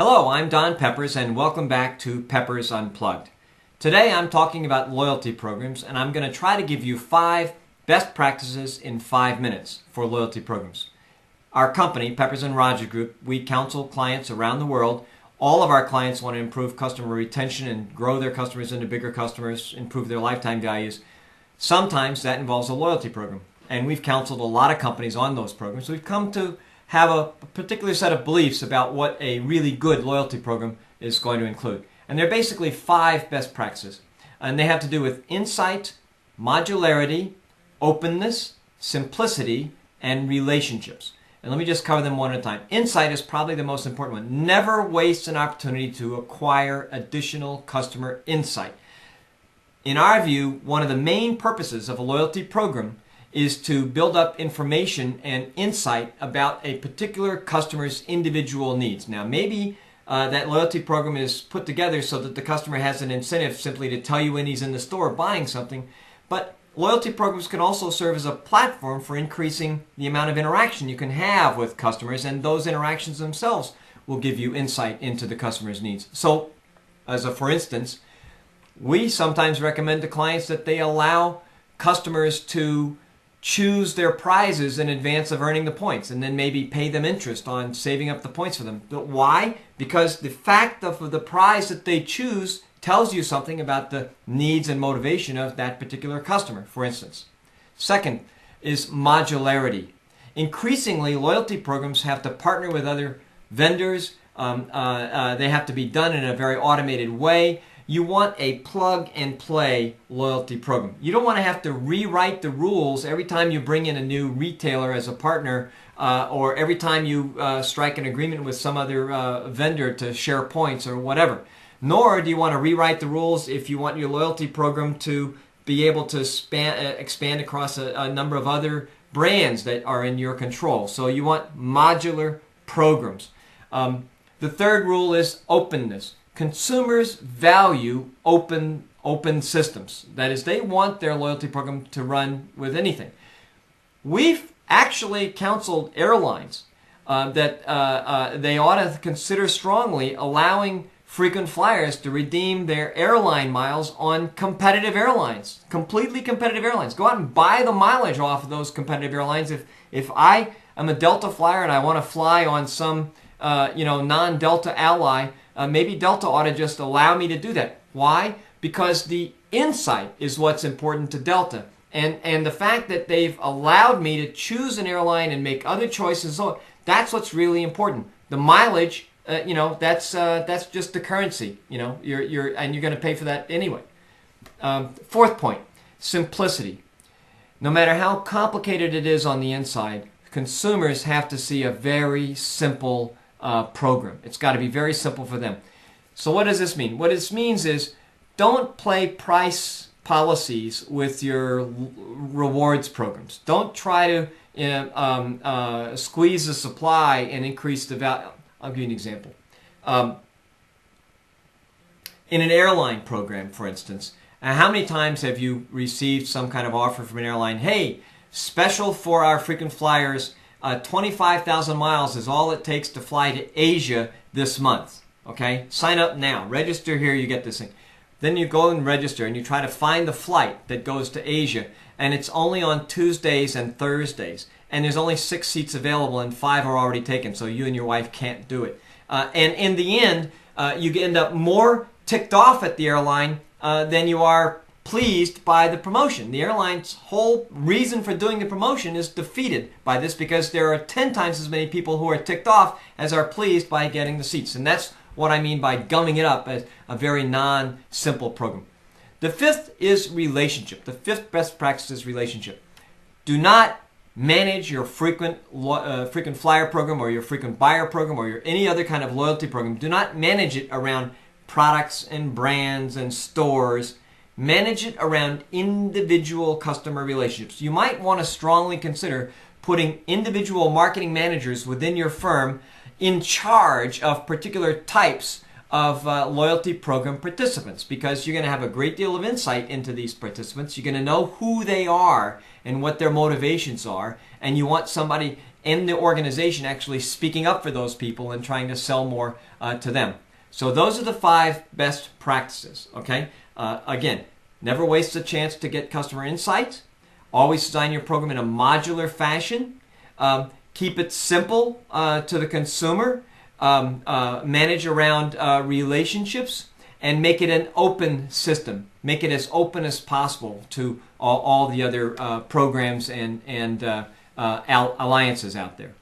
Hello, I'm Don Peppers and welcome back to Peppers Unplugged. Today I'm talking about loyalty programs and I'm going to try to give you 5 best practices in 5 minutes for loyalty programs. Our company, Peppers & Rogers Group, we counsel clients around the world. All of our clients want to improve customer retention and grow their customers into bigger customers, improve their lifetime values. Sometimes that involves a loyalty program, and we've counseled a lot of companies on those programs. We've come to have a particular set of beliefs about what a really good loyalty program is going to include. And they're basically 5 best practices. And they have to do with insight, modularity, openness, simplicity, and relationships. And let me just cover them one at a time. Insight is probably the most important one. Never waste an opportunity to acquire additional customer insight. In our view, one of the main purposes of a loyalty program is to build up information and insight about a particular customer's individual needs. Now, maybe that loyalty program is put together so that the customer has an incentive simply to tell you when he's in the store buying something, but loyalty programs can also serve as a platform for increasing the amount of interaction you can have with customers, and those interactions themselves will give you insight into the customer's needs. So, for instance, we sometimes recommend to clients that they allow customers to choose their prizes in advance of earning the points and then maybe pay them interest on saving up the points for them. But why? Because the fact of the prize that they choose tells you something about the needs and motivation of that particular customer, for instance. Second is modularity. Increasingly, loyalty programs have to partner with other vendors. They have to be done in a very automated way. You want a plug-and-play loyalty program. You don't want to have to rewrite the rules every time you bring in a new retailer as a partner or every time you strike an agreement with some other vendor to share points or whatever. Nor do you want to rewrite the rules if you want your loyalty program to be able to expand across a number of other brands that are in your control. So you want modular programs. The third rule is openness. Consumers value open systems. That is, they want their loyalty program to run with anything. We've actually counseled airlines that they ought to consider strongly allowing frequent flyers to redeem their airline miles on competitive airlines, completely competitive airlines. Go out and buy the mileage off of those competitive airlines. If I am a Delta flyer and I want to fly on some non-Delta ally, maybe Delta ought to just allow me to do that. Why? Because the insight is what's important to Delta. And the fact that they've allowed me to choose an airline and make other choices, so that's what's really important. The mileage, that's just the currency. You're going to pay for that anyway. Fourth point, simplicity. No matter how complicated it is on the inside, consumers have to see a very simple program. It's got to be very simple for them. So what does this mean? What this means is don't play price policies with your rewards programs. Don't try to squeeze the supply and increase the value. I'll give you an example. In an airline program, for instance, how many times have you received some kind of offer from an airline? Hey, special for our frequent flyers, 25,000 miles is all it takes to fly to Asia this month. Okay? Sign up now. Register here, you get this thing. Then you go and register and you try to find the flight that goes to Asia, and it's only on Tuesdays and Thursdays. And there's only 6 seats available and 5 are already taken, so you and your wife can't do it. And in the end, you end up more ticked off at the airline than you are pleased by the promotion. The airline's whole reason for doing the promotion is defeated by this because there are 10 times as many people who are ticked off as are pleased by getting the seats. And that's what I mean by gumming it up as a very non-simple program. The 5th is relationship. The 5th best practice is relationship. Do not manage your frequent flyer program or your frequent buyer program or your any other kind of loyalty program. Do not manage it around products and brands and stores. Manage it around individual customer relationships. You might want to strongly consider putting individual marketing managers within your firm in charge of particular types of loyalty program participants, because you're going to have a great deal of insight into these participants. You're going to know who they are and what their motivations are, and you want somebody in the organization actually speaking up for those people and trying to sell more to them. So those are the 5 best practices, okay? Again, never waste a chance to get customer insights. Always design your program in a modular fashion. Keep it simple to the consumer. Manage around relationships, and make it an open system. Make it as open as possible to all the other programs and alliances out there.